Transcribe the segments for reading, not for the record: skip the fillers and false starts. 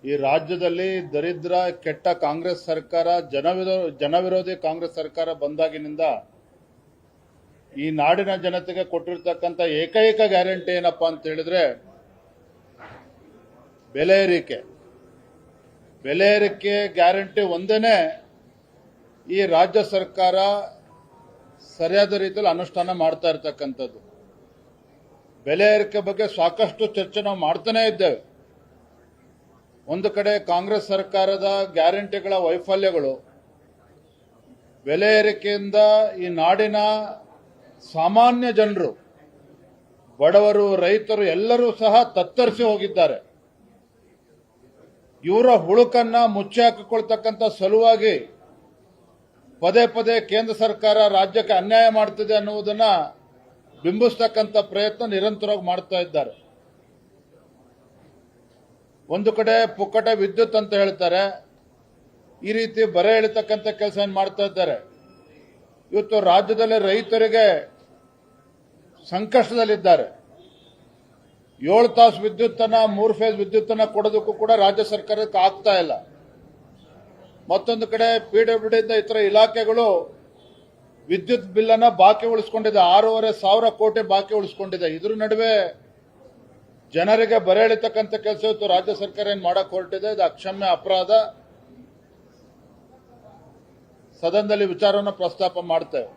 ಈ ರಾಜ್ಯದಲ್ಲಿ ದರಿದ್ರ ಕೆಟ್ಟ ಕಾಂಗ್ರೆಸ್ ಸರ್ಕಾರ ಜನವಿರೋಧಿ ಕಾಂಗ್ರೆಸ್ ಸರ್ಕಾರ ಬಂದಾಗಿನಿಂದ ಈ ನಾಡಿನ ಜನತೆಗೆ ಕೊಟ್ಟಿರ್ತಕ್ಕಂಥ ಏಕೈಕ ಗ್ಯಾರಂಟಿ ಏನಪ್ಪಾ ಅಂತ ಹೇಳಿದ್ರೆ ಬೆಲೆ ಏರಿಕೆ ಗ್ಯಾರಂಟಿ ಒಂದೇನೆ ಈ ರಾಜ್ಯ ಸರ್ಕಾರ ಸರಿಯಾದ ರೀತಿಯಲ್ಲಿ ಅನುಷ್ಠಾನ ಮಾಡ್ತಾ ಇರತಕ್ಕಂಥದ್ದು. ಬೆಲೆ ಏರಿಕೆ ಬಗ್ಗೆ ಸಾಕಷ್ಟು ಚರ್ಚೆ ನಾವು ಮಾಡ್ತಾನೆ ಇದ್ದೇವೆ. ಒಂದು ಕಡೆ ಕಾಂಗ್ರೆಸ್ ಸರ್ಕಾರದ ಗ್ಯಾರಂಟಿಗಳ ವೈಫಲ್ಯಗಳು, ಬೆಲೆ ಏರಿಕೆಯಿಂದ ಈ ನಾಡಿನ ಸಾಮಾನ್ಯ ಜನರು, ಬಡವರು, ರೈತರು ಎಲ್ಲರೂ ಸಹ ತತ್ತರಿಸಿ ಹೋಗಿದ್ದಾರೆ. ಇವರ ಹುಳುಕನ್ನ ಮುಚ್ಚಿ ಹಾಕಿಕೊಳ್ತಕ್ಕಂಥ ಸಲುವಾಗಿ ಪದೇ ಪದೇ ಕೇಂದ್ರ ಸರ್ಕಾರ ರಾಜ್ಯಕ್ಕೆ ಅನ್ಯಾಯ ಮಾಡ್ತಿದೆ ಅನ್ನುವುದನ್ನ ಬಿಂಬಿಸ್ತಕ್ಕಂಥ ಪ್ರಯತ್ನ ನಿರಂತರವಾಗಿ ಮಾಡ್ತಾ ಇದ್ದಾರೆ. ಒಂದು ಕಡೆ ಪುಕ್ಕಟ ವಿದ್ಯುತ್ ಅಂತ ಹೇಳ್ತಾರೆ, ಈ ರೀತಿ ಬರೆ ಎಳಿತಕ್ಕಂಥ ಕೆಲಸ ಮಾಡ್ತಾ ಇದ್ದಾರೆ. ಇವತ್ತು ರಾಜ್ಯದಲ್ಲಿ ರೈತರಿಗೆ ಸಂಕಷ್ಟದಲ್ಲಿದ್ದಾರೆ. 7 ತಾಸು ವಿದ್ಯುತ್ತನ್ನ 3 ಫೇಸ್ ವಿದ್ಯುತ್ತನ್ನ ಕೊಡೋದಕ್ಕೂ ಕೂಡ ರಾಜ್ಯ ಸರ್ಕಾರಕ್ಕೆ ಆಗ್ತಾ ಇಲ್ಲ. ಮತ್ತೊಂದು ಕಡೆ ಪಿಡಬ್ಲ್ಯೂಡಿಯಿಂದ ಇತರ ಇಲಾಖೆಗಳು ವಿದ್ಯುತ್ ಬಿಲ್ ಅನ್ನ ಬಾಕಿ ಉಳಿಸಿಕೊಂಡಿದೆ, 6,500 ಕೋಟಿ ಬಾಕಿ ಉಳಿಸಿಕೊಂಡಿದೆ. ಇದ್ರ ನಡುವೆ ಜನರಿಗೆ ಬರೆ ಎಳಿತಕ್ಕಂಥ ಕೆಲಸ ಇವತ್ತು ರಾಜ್ಯ ಸರ್ಕಾರ ಏನ್ ಮಾಡಕ್ ಹೊರಟಿದೆ, ಇದು ಅಕ್ಷಮ್ಯ ಅಪರಾಧ. ಸದನದಲ್ಲಿ ವಿಚಾರವನ್ನು ಪ್ರಸ್ತಾಪ ಮಾಡ್ತೇವೆ.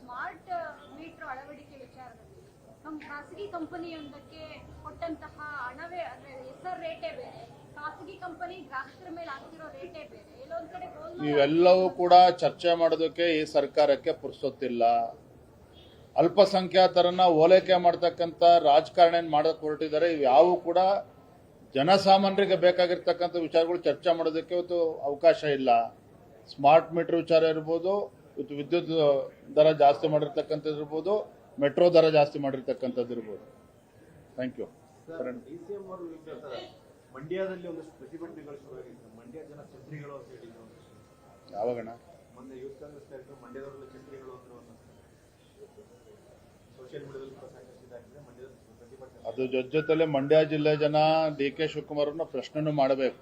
ಸ್ಮಾರ್ಟ್ ಮೀಟರ್ ಅಳವಡಿಕೆ ವಿಚಾರದಲ್ಲಿ ನಮ್ಮ ಖಾಸಗಿ ಕಂಪನಿಯೊಂದಕ್ಕೆ ಕೊಟ್ಟಂತಹ ಹಣವೇ ಹೆಸರು ರೇಟೇ ಬೇರೆ, ಖಾಸಗಿ ಕಂಪನಿ ಗ್ರಾಹಕರ ಮೇಲೆ ಆಗ್ತಿರೋ ರೇಟೇ ಬೇರೆ. ಎಲ್ಲೊಂದ್ ಕಡೆ ಇವೆಲ್ಲವೂ ಕೂಡ ಚರ್ಚೆ ಮಾಡೋದಕ್ಕೆ ಈ ಸರ್ಕಾರಕ್ಕೆ ಪುರ್ಸೊತ್ತಿಲ್ಲ. ಅಲ್ಪಸಂಖ್ಯಾತರನ್ನ ಓಲೈಕೆ ಮಾಡತಕ್ಕಂಥ ರಾಜಕಾರಣ ಮಾಡಕ್ ಹೊರಟಿದ್ದಾರೆ. ಇವ್ಯಾವು ಕೂಡ ಜನಸಾಮಾನ್ಯರಿಗೆ ಬೇಕಾಗಿರ್ತಕ್ಕಂಥ ವಿಚಾರಗಳು ಚರ್ಚೆ ಮಾಡೋದಕ್ಕೆ ಇವತ್ತು ಅವಕಾಶ ಇಲ್ಲ. ಸ್ಮಾರ್ಟ್ ಮೀಟರ್ ವಿಚಾರ ಇರ್ಬೋದು, ಇವತ್ತು ವಿದ್ಯುತ್ ದರ ಜಾಸ್ತಿ ಮಾಡಿರ್ತಕ್ಕಂಥದ್ದು ಇರ್ಬೋದು, ಮೆಟ್ರೋ ದರ ಜಾಸ್ತಿ ಮಾಡಿರ್ತಕ್ಕಂಥದ್ದು ಇರ್ಬೋದು. Thank you. ಮಂಡ್ಯದಲ್ಲಿ ಒಂದಷ್ಟು ಪ್ರತಿಭಟನೆಗಳು ಶುರುವಾಗಿತ್ತು. ಮಂಡ್ಯ ಜನ ಛತ್ರಿಗಳು ಅಂತ ಹೇಳಿದ್ರು. ಯಾವಾಗಣ ಮೊನ್ನೆ ಯೂತ್ ಕಾಂಗ್ರೆಸ್ ಕಾರ್ಯಕ್ರಮ ಮಂಡ್ಯದವರೆಲ್ಲ ಛತ್ರಿಗಳು ಅಂದ್ರೆ ಸೋಷಿಯಲ್ ಮೀಡಿಯಾದಲ್ಲಿ ಸಾಕಷ್ಟು ಇದಾಗಿದೆ. ಮಂಡ್ಯದ ಪ್ರತಿಭಟನೆ ಅದು ಜೊತೆಲೆ ಮಂಡ್ಯ ಜಿಲ್ಲೆ ಜನ DK ಶಿವಕುಮಾರ್ ಅವ್ರನ್ನ ಪ್ರಶ್ನೆನೂ ಮಾಡಬೇಕು.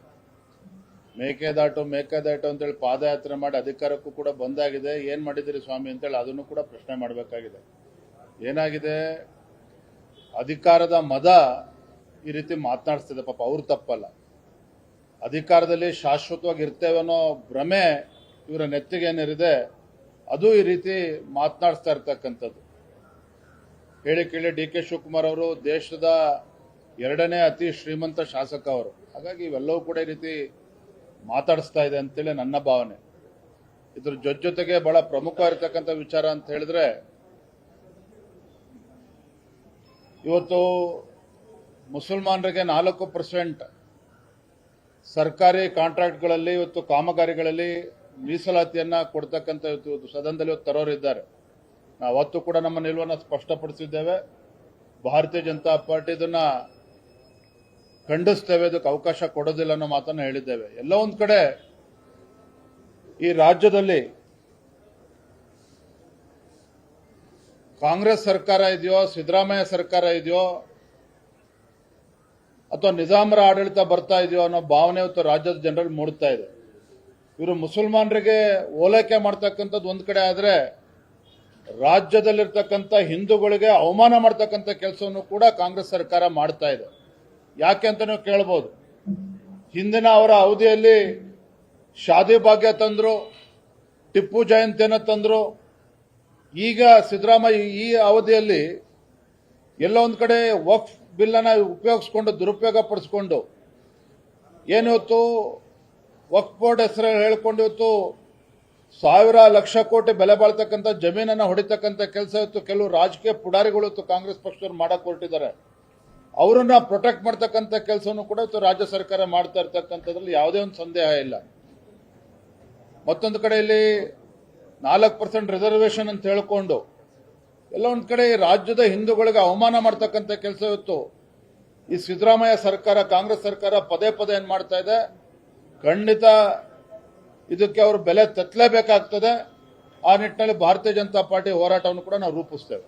ಮೇಕೆದಾಟು ಅಂತೇಳಿ ಪಾದಯಾತ್ರೆ ಮಾಡಿ ಅಧಿಕಾರಕ್ಕೂ ಕೂಡ ಬಂದಾಗಿದೆ. ಏನ್ ಮಾಡಿದಿರಿ ಸ್ವಾಮಿ ಅಂತೇಳಿ ಅದನ್ನು ಕೂಡ ಪ್ರಶ್ನೆ ಮಾಡಬೇಕಾಗಿದೆ. ಏನಾಗಿದೆ, ಅಧಿಕಾರದ ಮದ ಈ ರೀತಿ ಮಾತನಾಡಿಸ್ತಿದೆ. ಪಾಪ ಅವ್ರು ತಪ್ಪಲ್ಲ. ಅಧಿಕಾರದಲ್ಲಿ ಶಾಶ್ವತವಾಗಿ ಇರ್ತೇವೆ ಅನ್ನೋ ಭ್ರಮೆ ಇವರ ನೆತ್ತಿಗೆ ಏನಿದೆ, ಅದು ಈ ರೀತಿ ಮಾತನಾಡಿಸ್ತಾ ಇರ್ತಕ್ಕಂಥದ್ದು. ಹೇಳಿ ಕೇಳಿ DK ಶಿವಕುಮಾರ್ ಅವರು ದೇಶದ 2ನೇ ಅತಿ ಶ್ರೀಮಂತ ಶಾಸಕ ಅವರು. ಹಾಗಾಗಿ ಇವೆಲ್ಲವೂ ಕೂಡ ಈ ರೀತಿ ಮಾತಾಡಿಸ್ತಾ ಇದೆ ಅಂತೇಳಿ ನನ್ನ ಭಾವನೆ. ಇದ್ರ ಜೊತೆಗೆ ಬಹಳ ಪ್ರಮುಖವಾಗಿರ್ತಕ್ಕಂಥ ವಿಚಾರ ಅಂತ ಹೇಳಿದ್ರೆ, ಇವತ್ತು ಮುಸಲ್ಮಾನರಿಗೆ 4% ಸರ್ಕಾರಿ ಕಾಂಟ್ರಾಕ್ಟ್ಗಳಲ್ಲಿ, ಇವತ್ತು ಕಾಮಗಾರಿಗಳಲ್ಲಿ ಮೀಸಲಾತಿಯನ್ನ ಕೊಡ್ತಕ್ಕಂಥ ಇವತ್ತು ಸದನದಲ್ಲಿ ತರೋರಿದ್ದಾರೆ. ನಾವು ಅವತ್ತು ಕೂಡ ನಮ್ಮ ನಿಲುವನ್ನು ಸ್ಪಷ್ಟಪಡಿಸಿದ್ದೇವೆ. ಭಾರತೀಯ ಜನತಾ ಪಾರ್ಟಿ ಇದನ್ನ ಖಂಡಿಸ್ತೇವೆ, ಇದಕ್ಕೆ ಅವಕಾಶ ಕೊಡೋದಿಲ್ಲ ಅನ್ನೋ ಮಾತನ್ನು ಹೇಳಿದ್ದೇವೆ. ಎಲ್ಲ ಒಂದ್ ಕಡೆ ಈ ರಾಜ್ಯದಲ್ಲಿ ಕಾಂಗ್ರೆಸ್ ಸರ್ಕಾರ ಇದೆಯೋ, ಸಿದ್ದರಾಮಯ್ಯ ಸರ್ಕಾರ ಇದೆಯೋ, ಅಥವಾ ನಿಜಾಮರ ಆಡಳಿತ ಬರ್ತಾ ಇದೆಯೋ ಅನ್ನೋ ಭಾವನೆ ಇವತ್ತು ರಾಜ್ಯದ ಜನರಲ್ಲಿ ಮೂಡ್ತಾ ಇದೆ. ಇವರು ಮುಸಲ್ಮಾನರಿಗೆ ಓಲೈಕೆ ಮಾಡ್ತಕ್ಕಂಥದ್ದು ಒಂದ್ ಕಡೆ ಆದ್ರೆ, ರಾಜ್ಯದಲ್ಲಿರ್ತಕ್ಕಂಥ ಹಿಂದೂಗಳಿಗೆ ಅವಮಾನ ಮಾಡ್ತಕ್ಕಂಥ ಕೆಲಸವನ್ನು ಕೂಡ ಕಾಂಗ್ರೆಸ್ ಸರ್ಕಾರ ಮಾಡ್ತಾ ಇದೆ. ಯಾಕೆ ಅಂತ ನೀವು ಕೇಳಬಹುದು. ಹಿಂದಿನ ಅವರ ಅವಧಿಯಲ್ಲಿ ಶಾದಿ ಭಾಗ್ಯ ತಂದ್ರು, ಟಿಪ್ಪು ಜಯಂತಿಯನ್ನು ತಂದ್ರು. ಈಗ ಸಿದ್ದರಾಮಯ್ಯ ಈ ಅವಧಿಯಲ್ಲಿ ಎಲ್ಲ ಒಂದ್ ಕಡೆ ವಕ್ಫ್ ಬಿಲ್ ಅನ್ನ ಉಪಯೋಗಿಸ್ಕೊಂಡು, ದುರುಪಯೋಗ ಪಡಿಸ್ಕೊಂಡು, ಏನಿವತ್ತು ವಕ್ಫ್ ಬೋರ್ಡ್ ಹೆಸರು ಹೇಳ್ಕೊಂಡು ಇವತ್ತು 1,000 ಲಕ್ಷ ಕೋಟಿ ಬೆಲೆ ಬಾಳ್ತಕ್ಕಂಥ ಜಮೀನನ್ನ ಹೊಡಿತಕ್ಕಂಥ ಕೆಲಸ ಇವತ್ತು ಕೆಲವು ರಾಜಕೀಯ ಪುಡಾರಿಗಳು ಇವತ್ತು ಕಾಂಗ್ರೆಸ್ ಪಕ್ಷದವರು ಮಾಡಕ್ ಹೊರಟಿದ್ದಾರೆ. ಅವರನ್ನ ಪ್ರೊಟೆಕ್ಟ್ ಮಾಡ್ತಕ್ಕಂಥ ಕೆಲಸವನ್ನು ಕೂಡ ಇವತ್ತು ರಾಜ್ಯ ಸರ್ಕಾರ ಮಾಡ್ತಾ ಇರ್ತಕ್ಕಂಥದ್ರಲ್ಲಿ ಯಾವುದೇ ಒಂದು ಸಂದೇಹ ಇಲ್ಲ. ಮತ್ತೊಂದು ಕಡೆ ಇಲ್ಲಿ 4% ರಿಸರ್ವೇಶನ್ ಅಂತ ಹೇಳ್ಕೊಂಡು ಎಲ್ಲ ಒಂದ್ ಕಡೆ ರಾಜ್ಯದ ಹಿಂದೂಗಳಿಗೆ ಅವಮಾನ ಮಾಡ್ತಕ್ಕಂಥ ಕೆಲಸ ಇವತ್ತು ಈ ಸಿದ್ದರಾಮಯ್ಯ ಸರ್ಕಾರ, ಕಾಂಗ್ರೆಸ್ ಸರ್ಕಾರ ಪದೇ ಪದೇ ಏನ್ ಮಾಡ್ತಾ ಇದೆ. ಖಂಡಿತ ಇದಕ್ಕೆ ಅವರು ಬೆಲೆ ತೆತ್ತಲೇಬೇಕಾಗ್ತದೆ. ಆ ನಿಟ್ಟಿನಲ್ಲಿ ಭಾರತೀಯ ಜನತಾ ಪಾರ್ಟಿ ಹೋರಾಟವನ್ನು ಕೂಡ ನಾವು ರೂಪಿಸ್ತೇವೆ.